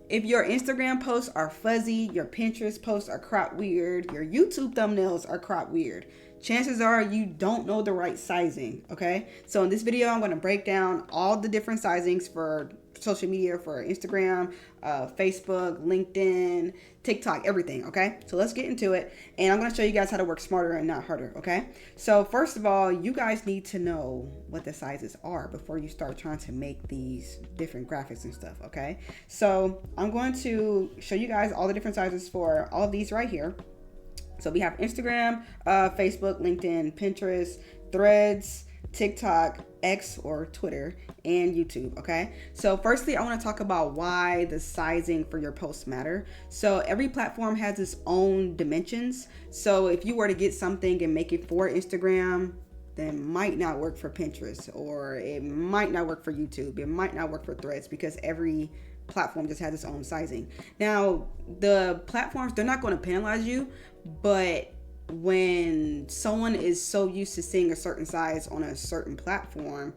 If your Instagram posts are fuzzy, your Pinterest posts are cropped weird, your YouTube thumbnails are cropped weird, chances are you don't know the right sizing, okay? So in this video, I'm gonna break down all the different sizings for social media, for Instagram, Facebook, LinkedIn, TikTok, everything, okay? So let's get into it. And I'm gonna show you guys how to work smarter and not harder, okay? So first of all, you guys need to know what the sizes are before you start trying to make these different graphics and stuff, okay? So I'm going to show you guys all the different sizes for all of these right here. So we have Instagram, Facebook, LinkedIn, Pinterest, Threads, TikTok, X or Twitter, and YouTube, okay? So firstly, I want to talk about why the sizing for your posts matter. So every platform has its own dimensions. So if you were to get something and make it for Instagram, then might not work for Pinterest, or it might not work for YouTube. It might not work for Threads, because every platform just has its own sizing. Now, the platforms, they're not going to penalize you, but when someone is so used to seeing a certain size on a certain platform,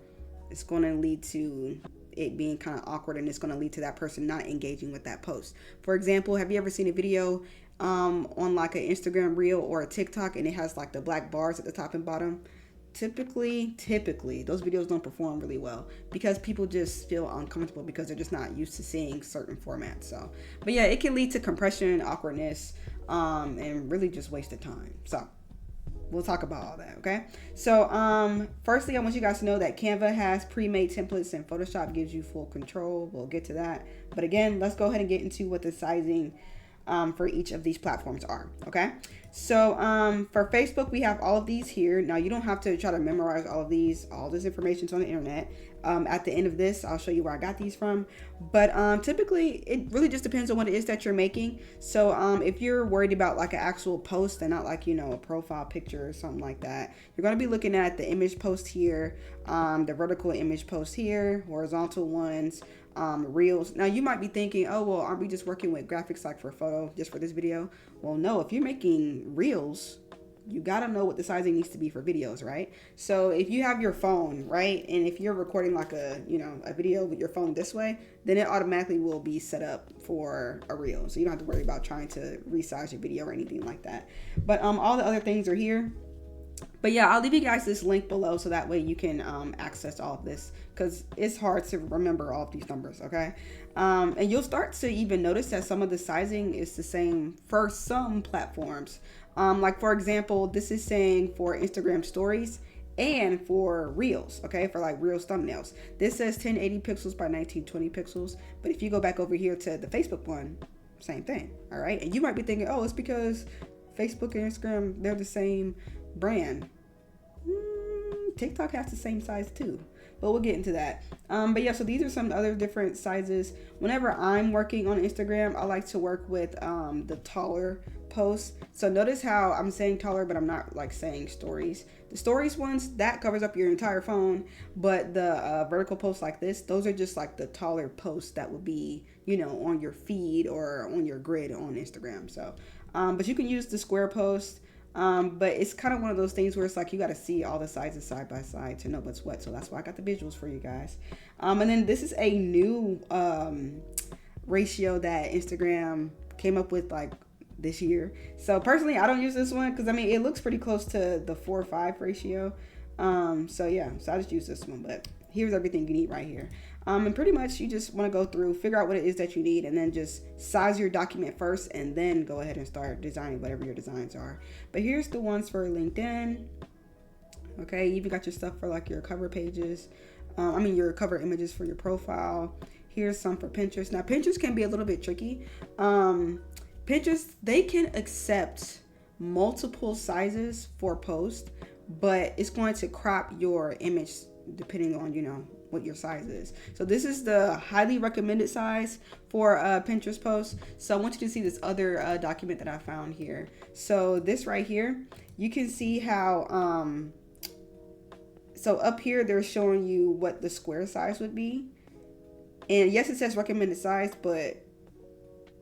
it's going to lead to it being kind of awkward, and it's going to lead to that person not engaging with that post. For example, have you ever seen a video on like an Instagram reel or a TikTok, and it has like the black bars at the top and bottom? Typically those videos don't perform really well because people just feel uncomfortable because they're just not used to seeing certain formats. So, but yeah, it can lead to compression, awkwardness, and really just wasted time. So we'll talk about all that, okay? So firstly, I want you guys to know that Canva has pre-made templates and Photoshop gives you full control. We'll get to that, but again, let's go ahead and get into what the sizing for each of these platforms are, okay? So for Facebook, we have all of these here. Now, you don't have to try to memorize all of these. All this information's on the internet. At the end of this, I'll show you where I got these from. But typically, it really just depends on what it is that you're making. So if you're worried about like an actual post and not like, you know, a profile picture or something like that, you're going to be looking at the image post here, the vertical image post here, horizontal ones, reels. Now you might be thinking, oh, well, aren't we just working with graphics like for photo just for this video? Well, no, if you're making reels, you got to know what the sizing needs to be for videos, right? So if you have your phone, right, and if you're recording like a, you know, a video with your phone this way, then it automatically will be set up for a reel. So you don't have to worry about trying to resize your video or anything like that. But all the other things are here. But yeah, I'll leave you guys this link below so that way you can access all of this, because it's hard to remember all of these numbers, okay? And you'll start to even notice that some of the sizing is the same for some platforms. Like for example, this is saying for Instagram stories and for reels, okay, for like reels thumbnails. This says 1080 pixels by 1920 pixels. But if you go back over here to the Facebook one, same thing, all right? And you might be thinking, oh, it's because Facebook and Instagram, they're the same brand. TikTok has the same size too, but we'll get into that. But yeah, so these are some other different sizes. Whenever I'm working on Instagram, I like to work with the taller posts. So notice how I'm saying taller, but I'm not like saying stories. The stories ones, that covers up your entire phone, but the vertical posts like this, those are just like the taller posts that would be, you know, on your feed or on your grid on Instagram. So but you can use the square post. But it's kind of one of those things where it's like you got to see all the sizes side by side to know what's what. So that's why I got the visuals for you guys. And then this is a new ratio that Instagram came up with like this year. So personally, I don't use this one because I mean it looks pretty close to the 4:5 ratio. So yeah, so I just use this one. But here's everything you need right here. And pretty much you just want to go through, figure out what it is that you need, and then just size your document first, and then go ahead and start designing whatever your designs are. But here's the ones for LinkedIn. Okay, you even got your stuff for like your cover pages. Your cover images for your profile. Here's some for Pinterest. Now Pinterest can be a little bit tricky. Pinterest, they can accept multiple sizes for post, but it's going to crop your image depending on, you know, what your size is. So this is the highly recommended size for Pinterest posts. So I want you to see this other document that I found here. So this right here, you can see how so up here they're showing you what the square size would be, and yes, it says recommended size, but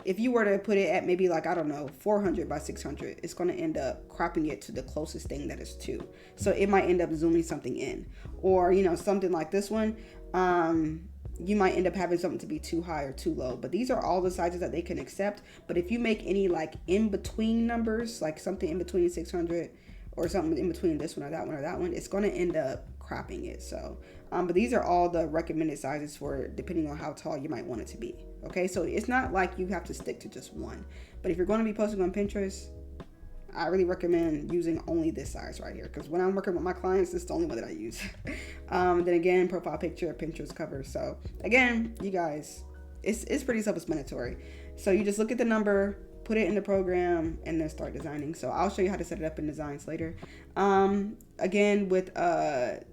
if you were to put it at maybe like, I don't know, 400 by 600, it's going to end up cropping it to the closest thing that is 2. So it might end up zooming something in. Or, you know, something like this one. you might end up having something to be too high or too low. But these are all the sizes that they can accept. But if you make any like in between numbers, like something in between 600 or something in between this one or that one, it's going to end up cropping it. So but these are all the recommended sizes for depending on how tall you might want it to be. Okay, so it's not like you have to stick to just one. But if you're going to be posting on Pinterest, I really recommend using only this size right here, because when I'm working with my clients, this is the only one that I use. Then again, profile picture, Pinterest cover. So again, you guys, it's pretty self-explanatory. So you just look at the number, put it in the program, and then start designing. So I'll show you how to set it up in designs later. Again, with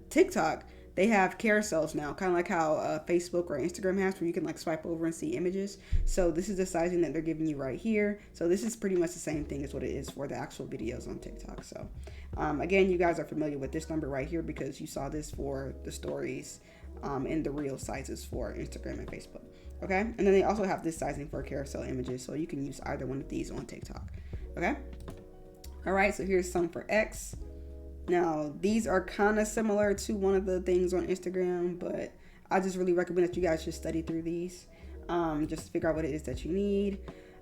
TikTok, they have carousels now, kind of like how Facebook or Instagram has, where you can like swipe over and see images. So this is the sizing that they're giving you right here. So this is pretty much the same thing as what it is for the actual videos on TikTok. So again, you guys are familiar with this number right here because you saw this for the stories and the reel sizes for Instagram and Facebook. Okay, and then they also have this sizing for carousel images, so you can use either one of these on TikTok. Okay, all right, so here's some for X. Now, these are kind of similar to one of the things on Instagram, but I just really recommend that you guys just study through these, just to figure out what it is that you need.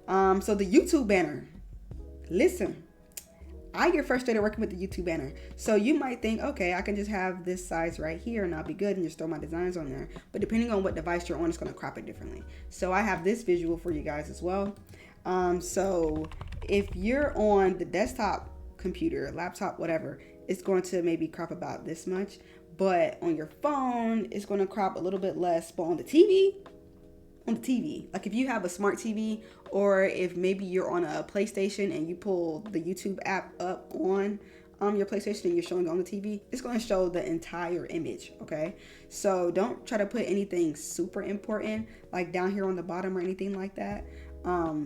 So the YouTube banner. Listen, I get frustrated working with the YouTube banner. So you might think, okay, I can just have this size right here and I'll be good and just throw my designs on there. But depending on what device you're on, it's going to crop it differently. So I have this visual for you guys as well. So if you're on the desktop computer, laptop, whatever, it's going to maybe crop about this much, but on your phone it's going to crop a little bit less. But on the TV, like if you have a smart TV, or if maybe you're on a PlayStation and you pull the YouTube app up on your PlayStation and you're showing it on the TV, it's going to show the entire image. Okay, so don't try to put anything super important like down here on the bottom or anything like that,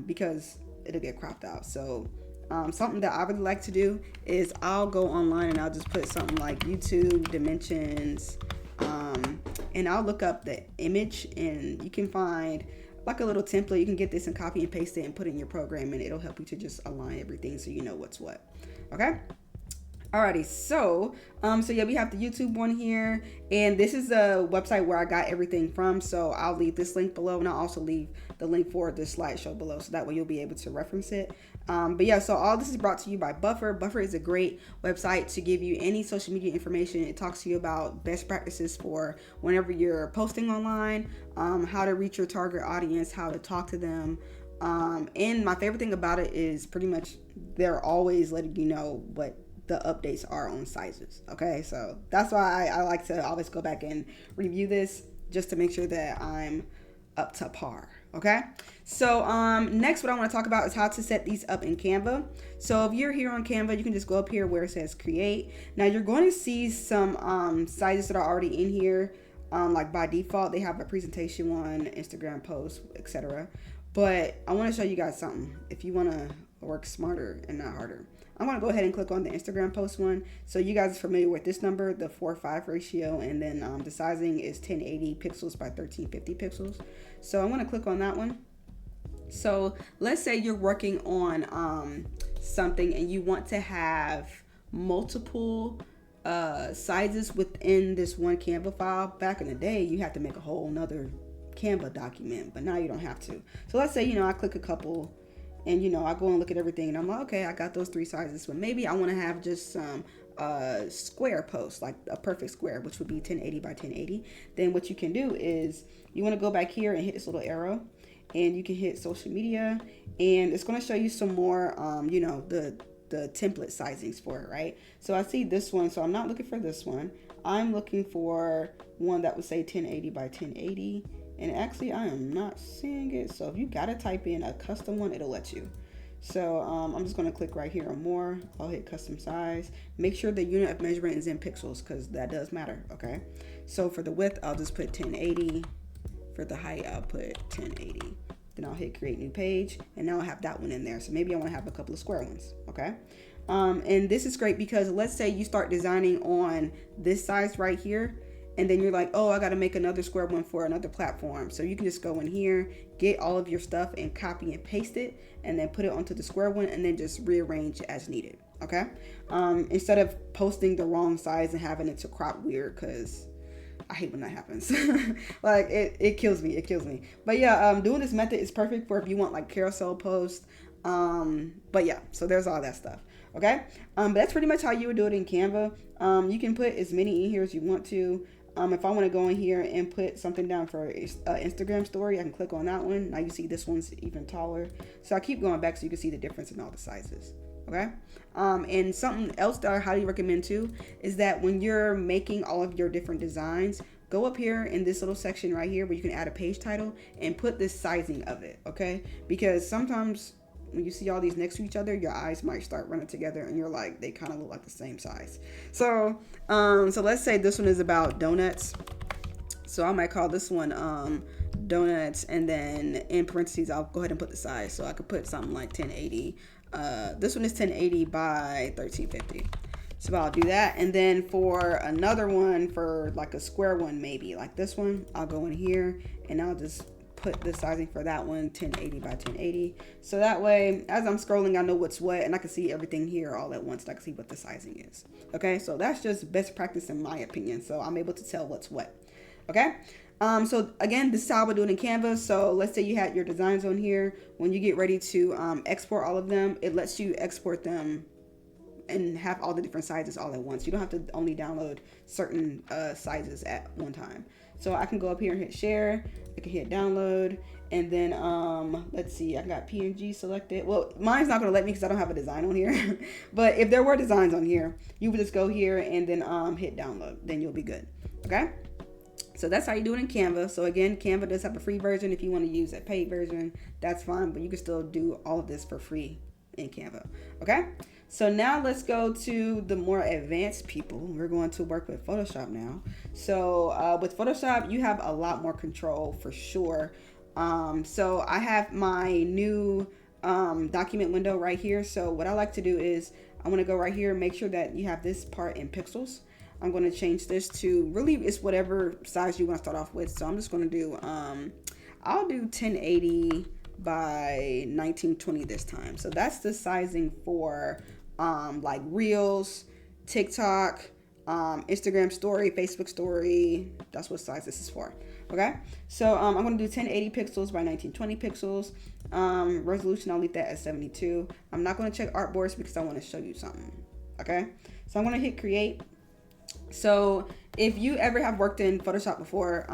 because it'll get cropped out. So something that I really like to do is I'll go online and I'll just put something like YouTube dimensions, and I'll look up the image, and you can find like a little template. You can get this and copy and paste it and put it in your program, and it'll help you to just align everything so you know what's what. Okay. Alrighty, so yeah, we have the YouTube one here, and this is a website where I got everything from, so I'll leave this link below, and I'll also leave the link for this slideshow below, so that way you'll be able to reference it. But yeah, so all this is brought to you by Buffer. Buffer is a great website to give you any social media information. It talks to you about best practices for whenever you're posting online, how to reach your target audience, how to talk to them. And my favorite thing about it is pretty much they're always letting you know what the updates are on sizes. Okay, so that's why I like to always go back and review this just to make sure that I'm up to par. Okay, so next what I want to talk about is how to set these up in Canva. So if you're here on Canva, you can just go up here where it says create. Now you're going to see some sizes that are already in here. Like by default they have a presentation one, Instagram post, etc. But I want to show you guys something if you want to work smarter and not harder. I'm going to go ahead and click on the Instagram post one. So you guys are familiar with this number, the 4:5 ratio, and then the sizing is 1080 pixels by 1350 pixels. So I'm going to click on that one. So let's say you're working on something and you want to have multiple sizes within this one Canva file. Back in the day, you had to make a whole nother Canva document, but now you don't have to. So let's say, I click a couple, and I go and look at everything, and I'm like, okay, I got those 3 sizes, but maybe I want to have just some square post, like a perfect square, which would be 1080 by 1080. Then what you can do is you want to go back here and hit this little arrow, and you can hit social media, and it's going to show you some more, the template sizings for it, right? So I see this one, so I'm not looking for this one. I'm looking for one that would say 1080 by 1080. And actually, I am not seeing it. So if you got to type in a custom one, it'll let you. So I'm just going to click right here on more. I'll hit custom size. Make sure the unit of measurement is in pixels because that does matter. Okay. So for the width, I'll just put 1080. For the height, I'll put 1080. Then I'll hit create new page. And now I have that one in there. So maybe I want to have a couple of square ones. Okay. And this is great because let's say you start designing on this size right here. And then you're like, oh, I got to make another square one for another platform. So you can just go in here, get all of your stuff and copy and paste it, and then put it onto the square one and then just rearrange as needed. Okay. Instead of posting the wrong size and having it to crop weird, because I hate when that happens. Like it kills me. It kills me. But yeah, doing this method is perfect for if you want like carousel posts. But yeah, so there's all that stuff. Okay. But that's pretty much how you would do it in Canva. You can put as many in here as you want to. If I want to go in here and put something down for Instagram story, I can click on that one. Now you see this one's even taller. So I keep going back so you can see the difference in all the sizes. Okay. And something else that I highly recommend too is that when you're making all of your different designs, go up here in this little section right here where you can add a page title and put this sizing of it. Okay. Because sometimes when you see all these next to each other, your eyes might start running together and you're like, they kind of look like the same size. So let's say this one is about donuts. So I might call this one donuts, and then in parentheses I'll go ahead and put the size. So I could put something like 1080. This one is 1080 by 1350. So I'll do that. And then for another one, for like a square one, maybe like this one, I'll go in here and I'll just put the sizing for that one 1080 by 1080. So that way, as I'm scrolling, I know what's what, and I can see everything here all at once, and I can see what the sizing is. Okay, so that's just best practice in my opinion. So I'm able to tell what's what. Okay. So again, this is how I would do it in Canva. So let's say you had your designs on here. When you get ready to export all of them, it lets you export them and have all the different sizes all at once. You don't have to only download certain sizes at one time. So I can go up here and hit share. I can hit download, and then let's see, I got PNG selected. Well, mine's not gonna let me because I don't have a design on here. But if there were designs on here, you would just go here and then hit download. Then you'll be good. Okay. So that's how you do it in Canva. So again, Canva does have a free version. If you want to use a paid version, that's fine, but you can still do all of this for free in Canva. Okay. So now let's go to the more advanced people. We're going to work with Photoshop now. So with Photoshop, you have a lot more control for sure. So I have my new document window right here. So what I like to do is I want to go right here and make sure that you have this part in pixels. I'm going to change this to really, it's whatever size you want to start off with. So I'm just going to do, I'll do 1080 by 1920 this time. So that's the sizing for like Reels, TikTok, Instagram story, Facebook story. That's what size this is for. Okay. So I'm going to do 1080 pixels by 1920 pixels. Resolution, I'll leave that at 72. I'm not going to check artboards because I want to show you something. Okay. So I'm going to hit create. So if you ever have worked in Photoshop before,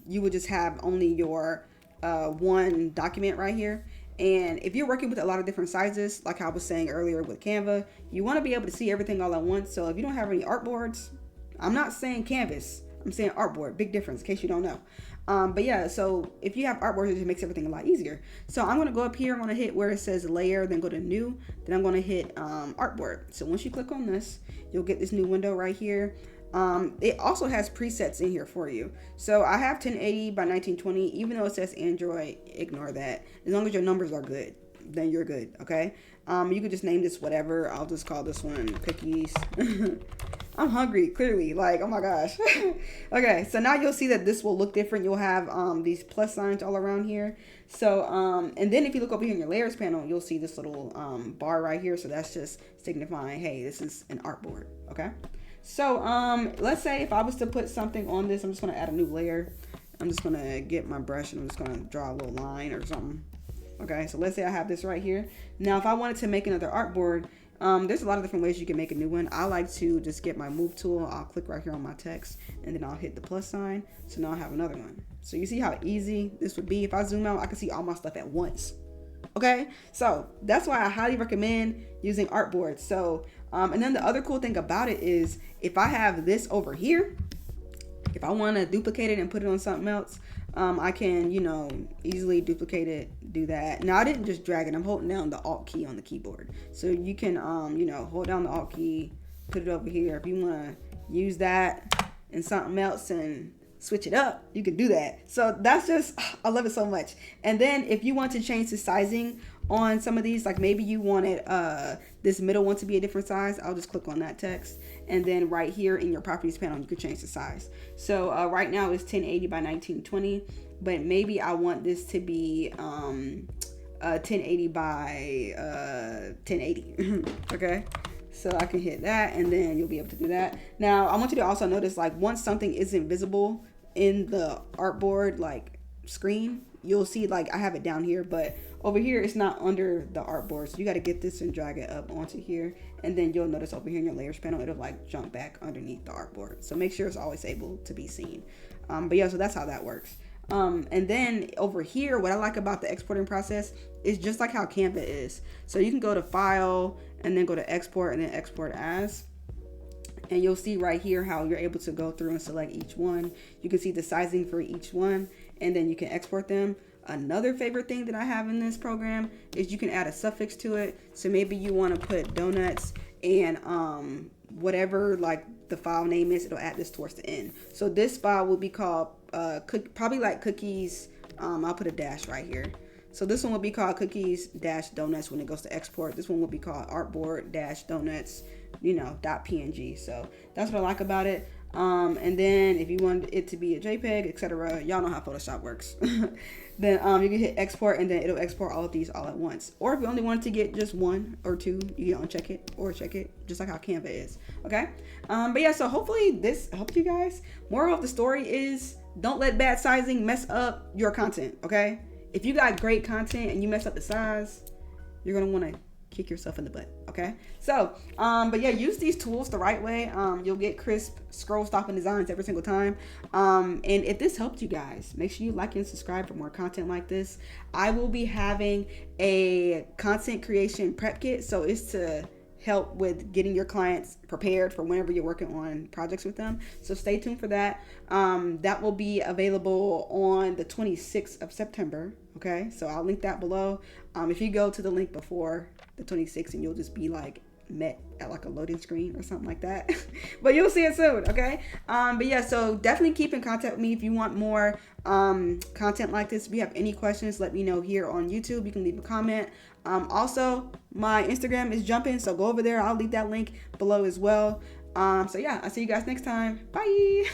you would just have only your one document right here. And if you're working with a lot of different sizes, like I was saying earlier with Canva, you want to be able to see everything all at once. So if you don't have any artboards, I'm not saying canvas, I'm saying artboard, big difference in case you don't know. But yeah, so if you have artboards, it just makes everything a lot easier. So I'm going to go up here, I'm going to hit where it says layer, then go to new, then I'm going to hit artboard. So once you click on this, you'll get this new window right here. It also has presets in here for you. So I have 1080 by 1920, even though it says Android, ignore that. As long as your numbers are good, then you're good. Okay. You could just name this whatever. I'll just call this one cookies. I'm hungry, clearly, like, oh my gosh. Okay, so now you'll see that this will look different. You'll have these plus signs all around here. So and then if you look over here in your layers panel, you'll see this little bar right here. So that's just signifying, hey, this is an artboard. Okay. So let's say if I was to put something on this, I'm just going to add a new layer. I'm just going to get my brush and I'm just going to draw a little line or something. Okay, so let's say I have this right here. Now if I wanted to make another artboard, there's a lot of different ways you can make a new one. I like to just get my move tool. I'll click right here on my text and then I'll hit the plus sign. So now I have another one. So you see how easy this would be. If I zoom out, I can see all my stuff at once. Okay, so that's why I highly recommend using artboards. So and then the other cool thing about it is if I have this over here, if I want to duplicate it and put it on something else, I can, you know, easily duplicate it, do that. Now I didn't just drag it. I'm holding down the Alt key on the keyboard. So you can, you know, hold down the Alt key, put it over here. If you want to use that and something else and switch it up, you can do that. So that's just, I love it so much. And then if you want to change the sizing on some of these, like maybe you wanted this middle one to be a different size, I'll just click on that text. And then right here in your properties panel, you can change the size. So right now it's 1080 by 1920, but maybe I want this to be 1080 by 1080. Okay. So I can hit that, and then you'll be able to do that. Now I want you to also notice, like, once something isn't visible in the artboard like screen, you'll see like I have it down here, but over here it's not under the artboard. So you got to get this and drag it up onto here, and then you'll notice over here in your layers panel it'll like jump back underneath the artboard. So make sure it's always able to be seen. But yeah, so that's how that works. And then over here, what I like about the exporting process is just like how Canva is. So you can go to File and then go to Export and then Export As. And you'll see right here how you're able to go through and select each one. You can see the sizing for each one, and then you can export them. Another favorite thing that I have in this program is you can add a suffix to it. So maybe you want to put donuts and whatever like the file name is, it'll add this towards the end. So this file will be called probably like cookies. I'll put a dash right here. So this one will be called cookies dash donuts when it goes to export. This one will be called artboard dash donuts, .png. So that's what I like about it. And then if you want it to be a JPEG, etc., y'all know how Photoshop works. Then you can hit export, and then it'll export all of these all at once. Or if you only want to get just one or two, you can uncheck it or check it, just like how Canva is. Okay. But yeah, so hopefully this helped you guys. Moral of the story is, don't let bad sizing mess up your content. Okay. If you got great content and you mess up the size, you're gonna want to kick yourself in the butt. Okay. So but yeah, use these tools the right way. You'll get crisp scroll stopping designs every single time. And if this helped you guys, make sure you like and subscribe for more content like this. I will be having a content creation prep kit, so it's to help with getting your clients prepared for whenever you're working on projects with them. So stay tuned for that. That will be available on the 26th of September. Okay, so I'll link that below. If you go to the link before the 26th, and you'll just be like met at like a loading screen or something like that. But you'll see it soon. Okay. But yeah, so definitely keep in contact with me if you want more content like this. If you have any questions, let me know here on YouTube. You can leave a comment. Also, my Instagram is jumping, so go over there. I'll leave that link below as well. So yeah, I'll see you guys next time. Bye.